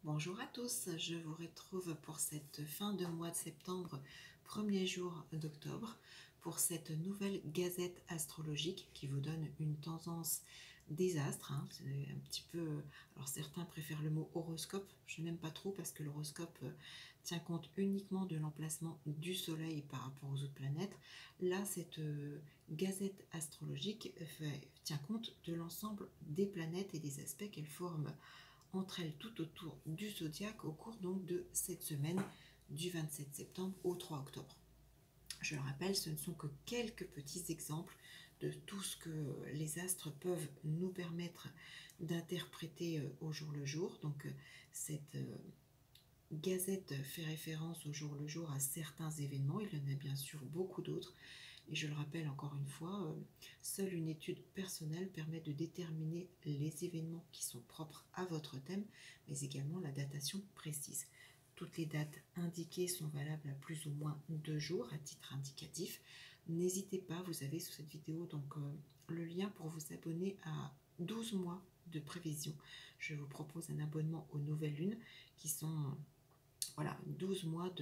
Bonjour à tous, je vous retrouve pour cette fin de mois de septembre, premier jour d'octobre, pour cette nouvelle gazette astrologique qui vous donne une tendance des astres. C'est un petit peu, alors certains préfèrent le mot horoscope, je n'aime pas trop parce que l'horoscope tient compte uniquement de l'emplacement du soleil par rapport aux autres planètes. Là, cette gazette astrologique tient compte de l'ensemble des planètes et des aspects qu'elles forment entre elles tout autour du zodiaque au cours donc de cette semaine du 27 septembre au 3 octobre. Je le rappelle, ce ne sont que quelques petits exemples de tout ce que les astres peuvent nous permettre d'interpréter au jour le jour. Donc cette gazette fait référence au jour le jour à certains événements, il y en a bien sûr beaucoup d'autres. Et je le rappelle encore une fois, seule une étude personnelle permet de déterminer les événements qui sont propres à votre thème, mais également la datation précise. Toutes les dates indiquées sont valables à plus ou moins 2 jours à titre indicatif. N'hésitez pas, vous avez sous cette vidéo donc le lien pour vous abonner à 12 mois de prévision. Je vous propose un abonnement aux nouvelles lunes qui sont 12 mois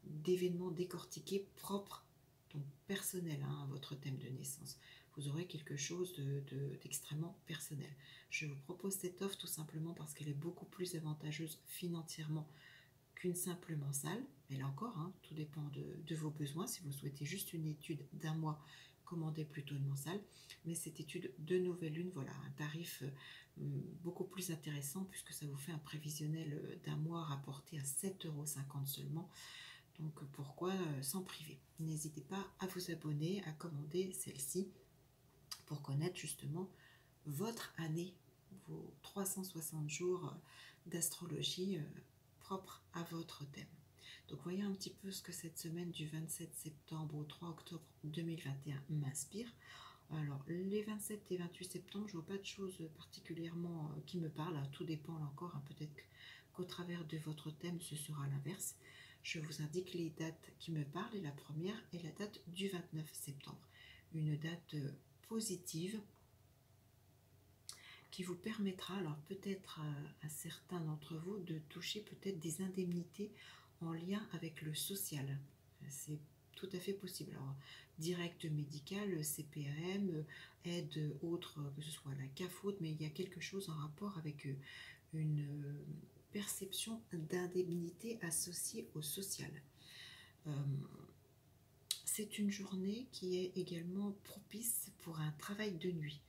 d'événements décortiqués propres, donc personnel à votre thème de naissance. Vous aurez quelque chose d'extrêmement personnel. Je vous propose cette offre tout simplement parce qu'elle est beaucoup plus avantageuse financièrement qu'une simple mensale. Mais là encore, tout dépend de vos besoins. Si vous souhaitez juste une étude d'un mois, commandez plutôt une mensale. Mais cette étude de nouvelle lune, voilà, un tarif beaucoup plus intéressant puisque ça vous fait un prévisionnel d'un mois rapporté à 7,50 € seulement. Donc pourquoi s'en priver? N'hésitez pas à vous abonner, à commander celle-ci pour connaître justement votre année, vos 360 jours d'astrologie propre à votre thème. Donc voyez un petit peu ce que cette semaine du 27 septembre au 3 octobre 2021 m'inspire. Alors les 27 et 28 septembre, je ne vois pas de choses particulièrement qui me parlent. Tout dépend là encore, peut-être qu'au travers de votre thème, ce sera l'inverse. Je vous indique les dates qui me parlent et la première est la date du 29 septembre. Une date positive qui vous permettra, alors peut-être à certains d'entre vous, de toucher peut-être des indemnités en lien avec le social. C'est tout à fait possible. Alors, direct médical, CPAM, aide autre, que ce soit la CAFOD, mais il y a quelque chose en rapport avec une perception d'indemnité associée au social. C'est une journée qui est également propice pour un travail de nuit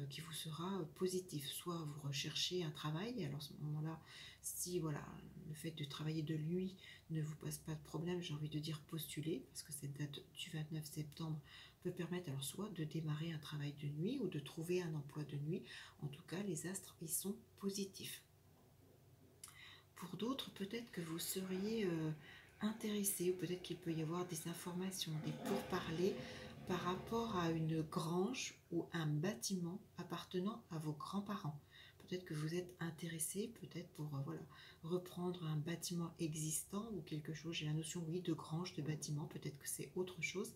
qui vous sera positif. Soit vous recherchez un travail, et alors à ce moment-là, si voilà, le fait de travailler de nuit ne vous pose pas de problème, j'ai envie de dire postuler, parce que cette date du 29 septembre peut permettre alors soit de démarrer un travail de nuit ou de trouver un emploi de nuit. En tout cas, les astres y sont positifs. Pour d'autres, peut-être que vous seriez intéressé, ou peut-être qu'il peut y avoir des informations, des pourparlers par rapport à une grange ou un bâtiment appartenant à vos grands-parents. Peut-être que vous êtes intéressé, peut-être pour reprendre un bâtiment existant ou quelque chose. J'ai la notion, oui, de grange, de bâtiment. Peut-être que c'est autre chose.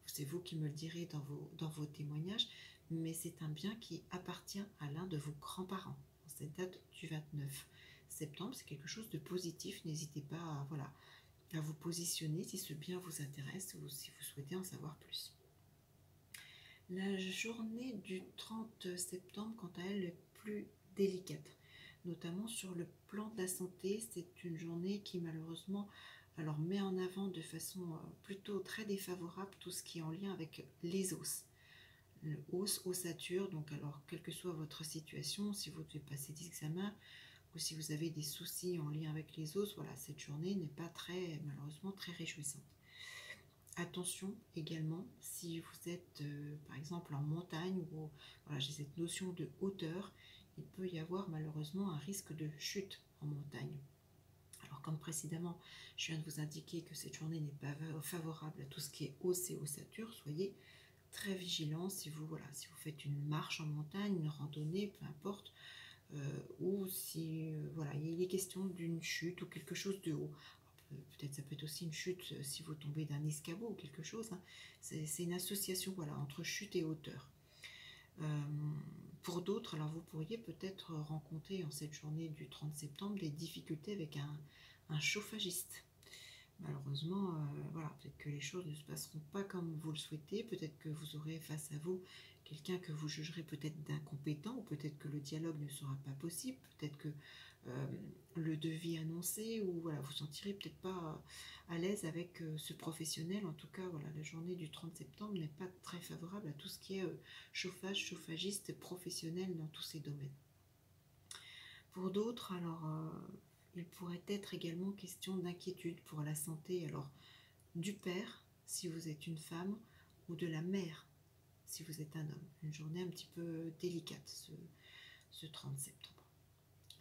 C'est vous qui me le direz dans vos témoignages. Mais c'est un bien qui appartient à l'un de vos grands-parents. Cette date du 29 septembre, c'est quelque chose de positif. N'hésitez pas à vous positionner si ce bien vous intéresse ou si vous souhaitez en savoir plus. La journée du 30 septembre, quant à elle, est plus délicate, notamment sur le plan de la santé. C'est une journée qui malheureusement met en avant de façon plutôt très défavorable tout ce qui est en lien avec les os. Le os, ossature, donc alors quelle que soit votre situation, si vous devez passer des examens ou si vous avez des soucis en lien avec les os, voilà, cette journée n'est pas malheureusement très réjouissante. Attention également, si vous êtes par exemple en montagne, ou j'ai cette notion de hauteur, il peut y avoir malheureusement un risque de chute en montagne. Alors comme précédemment, je viens de vous indiquer que cette journée n'est pas favorable à tout ce qui est os et ossature, soyez très vigilants si vous faites une marche en montagne, une randonnée, peu importe, ou si il est question d'une chute ou quelque chose de haut. Peut-être ça peut être aussi une chute si vous tombez d'un escabeau ou quelque chose. C'est une association entre chute et hauteur. Pour d'autres, alors vous pourriez peut-être rencontrer en cette journée du 30 septembre des difficultés avec un chauffagiste. Malheureusement, voilà, peut-être que les choses ne se passeront pas comme vous le souhaitez, peut-être que vous aurez face à vous quelqu'un que vous jugerez peut-être d'incompétent, ou peut-être que le dialogue ne sera pas possible, peut-être que euh, le devis annoncé, ou voilà, vous sentirez peut-être pas à l'aise avec ce professionnel. En tout cas, voilà, la journée du 30 septembre n'est pas très favorable à tout ce qui est chauffage, chauffagiste professionnel dans tous ces domaines. Pour d'autres, alors, il pourrait être également question d'inquiétude pour la santé, alors du père, si vous êtes une femme, ou de la mère, si vous êtes un homme. Une journée un petit peu délicate, ce 30 septembre.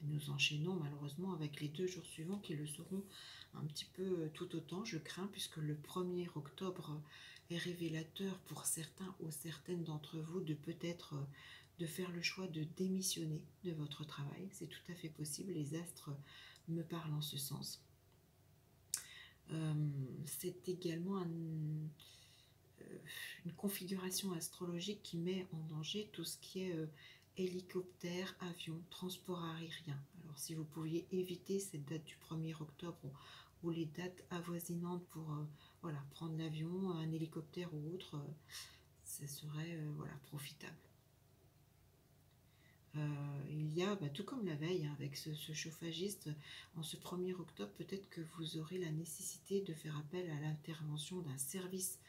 Nous enchaînons malheureusement avec les 2 jours suivants qui le seront un petit peu tout autant, je crains, puisque le 1er octobre est révélateur pour certains ou certaines d'entre vous de peut-être de faire le choix de démissionner de votre travail. C'est tout à fait possible, les astres me parlent en ce sens. C'est également une configuration astrologique qui met en danger tout ce qui est hélicoptère, avion, transport aérien. Alors si vous pouviez éviter cette date du 1er octobre ou les dates avoisinantes pour voilà, prendre l'avion, un hélicoptère ou autre, ça serait voilà, profitable. Il y a, tout comme la veille, hein, avec ce chauffagiste, en ce 1er octobre, peut-être que vous aurez la nécessité de faire appel à l'intervention d'un service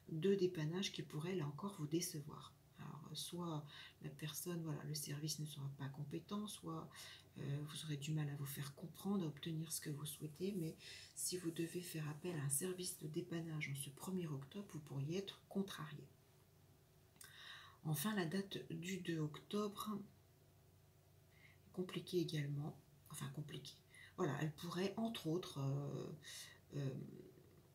de dépannage qui pourrait, là encore, vous décevoir. Alors, soit la personne, voilà, le service ne sera pas compétent, soit vous aurez du mal à vous faire comprendre, à obtenir ce que vous souhaitez, mais si vous devez faire appel à un service de dépannage en ce 1er octobre, vous pourriez être contrarié. Enfin, la date du 2 octobre, compliquée également, enfin compliquée. Voilà, elle pourrait entre autres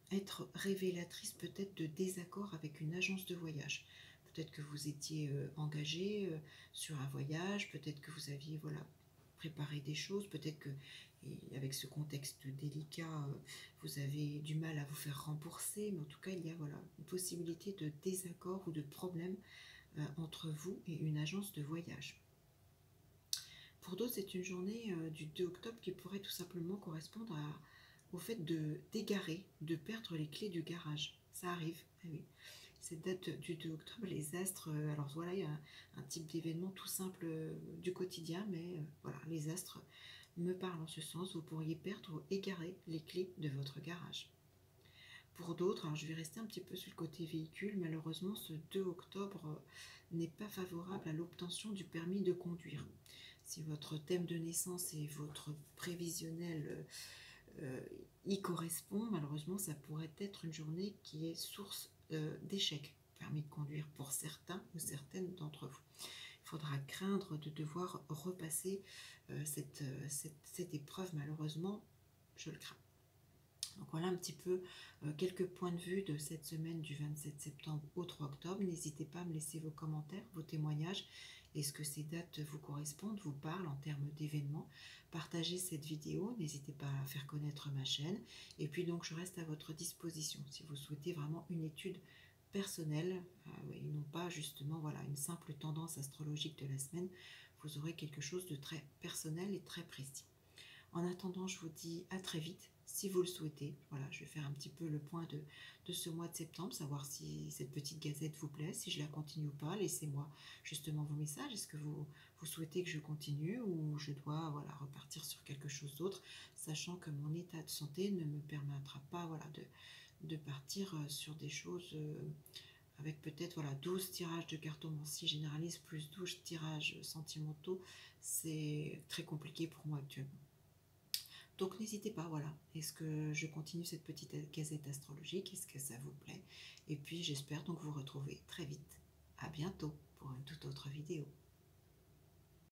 être révélatrice peut-être de désaccord avec une agence de voyage. Peut-être que vous étiez engagé sur un voyage, peut-être que vous aviez voilà, préparé des choses, peut-être que avec ce contexte délicat, vous avez du mal à vous faire rembourser, mais en tout cas, il y a voilà, une possibilité de désaccord ou de problème entre vous et une agence de voyage. Pour d'autres, c'est une journée du 2 octobre qui pourrait tout simplement correspondre au fait d'égarer, de perdre les clés du garage. Ça arrive, oui. Cette date du 2 octobre, les astres, alors voilà, il y a un type d'événement tout simple du quotidien, mais voilà, les astres me parlent en ce sens. Vous pourriez perdre ou égarer les clés de votre garage. Pour d'autres, alors je vais rester un petit peu sur le côté véhicule, malheureusement ce 2 octobre n'est pas favorable à l'obtention du permis de conduire. Si votre thème de naissance et votre prévisionnel y correspond, malheureusement ça pourrait être une journée qui est source d'échec, permis de conduire pour certains ou certaines d'entre vous. Il faudra craindre de devoir repasser cette épreuve, malheureusement, je le crains. Donc voilà un petit peu quelques points de vue de cette semaine du 27 septembre au 3 octobre. N'hésitez pas à me laisser vos commentaires, vos témoignages. Est-ce que ces dates vous correspondent, vous parlent en termes d'événements? Partagez cette vidéo, n'hésitez pas à faire connaître ma chaîne. Et puis donc je reste à votre disposition si vous souhaitez vraiment une étude personnelle et non pas justement voilà, une simple tendance astrologique de la semaine. Vous aurez quelque chose de très personnel et très précis. En attendant, je vous dis à très vite, si vous le souhaitez. Voilà, je vais faire un petit peu le point de ce mois de septembre, savoir si cette petite gazette vous plaît, si je la continue ou pas. Laissez-moi justement vos messages. Est-ce que vous souhaitez que je continue ou je dois voilà, repartir sur quelque chose d'autre, sachant que mon état de santé ne me permettra pas voilà, de partir sur des choses avec peut-être voilà, 12 tirages de cartomancie généraliste plus 12 tirages sentimentaux. C'est très compliqué pour moi actuellement. Donc n'hésitez pas, voilà, est-ce que je continue cette petite gazette astrologique, est-ce que ça vous plaît? Et puis j'espère donc vous retrouver très vite. À bientôt pour une toute autre vidéo.